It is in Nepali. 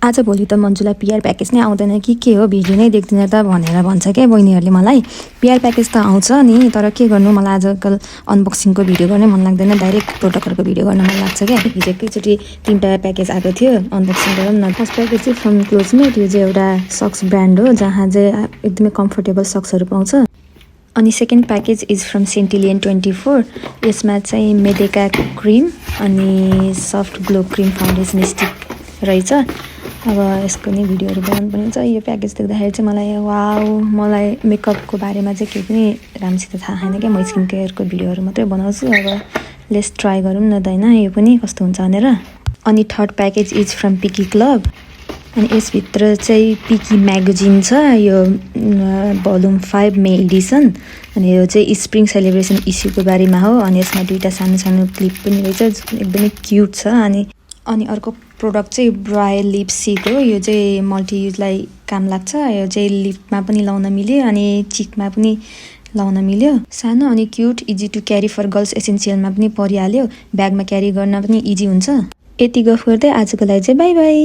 आजभोलि त मन्जुलाई पिआर प्याकेज नै आउँदैन कि के हो, भिडियो नै देख्दिनँ त भनेर भन्छ क्या बहिनीहरूले मलाई। पिआर प्याकेज त आउँछ नि, तर के गर्नु, मलाई आजकल अनबक्सिङको भिडियो गर्नै मन लाग्दैन, डाइरेक्ट प्रोडक्टहरूको भिडियो गर्न मन लाग्छ क्या। हिजो एकैचोटि 3टा प्याकेज आएको थियो, अनबक्सिङ गरौँ न। फर्स्ट प्याकेज चाहिँ फ्रम क्लोजमेट, यो चाहिँ एउटा सक्स ब्रान्ड हो जहाँ चाहिँ एकदमै कम्फर्टेबल सक्सहरू पाउँछ। अनि सेकेन्ड प्याकेज इज फ्रम सेन्टिलियन 24, यसमा चाहिँ मेडेका क्रिम अनि soft glow cream foundation stick रहेछ। अब यसको नि भिडियोहरू बनाउनु पर्ने हुन्छ। यो प्याकेज देख्दाखेरि चाहिँ मलाई वाउ, मलाई मेकअपको बारेमा चाहिँ केही पनि राम्रोसित थाहा छैन क्या, म स्किन केयरको भिडियोहरू मात्रै बनाउँछु। अब लेट्स ट्राई गरौँ न त होइन, यो पनि कस्तो हुन्छ भनेर। अनि थर्ड प्याकेज इज फ्रम पिकी क्लब, अनि यसभित्र चाहिँ पिकी म्यागजिन छ, यो भोल्युम 5 मे एडिसन। अनि यो चाहिँ स्प्रिङ सेलिब्रेसन इस्युको बारेमा हो। अनि यसमा 2टा सानो सानो क्लिप पनि रहेछ, एकदमै क्युट छ। अनि अर्को प्रोडक्ट चाहिँ ब्रायल लिपस्टिक हो, यो चाहिँ मल्टियुजलाई काम लाग्छ। यो चाहिँ लिपमा पनि लाउन मिल्यो अनि चिकमा पनि लाउन मिल्यो। सानो अनि cute, easy to carry for girls एसेन्सियलमा पनि परिहाल्यो, ब्यागमा क्यारी गर्न पनि इजी हुन्छ। यति गफ गर्दै आजको लागि चाहिँ बाई बाई।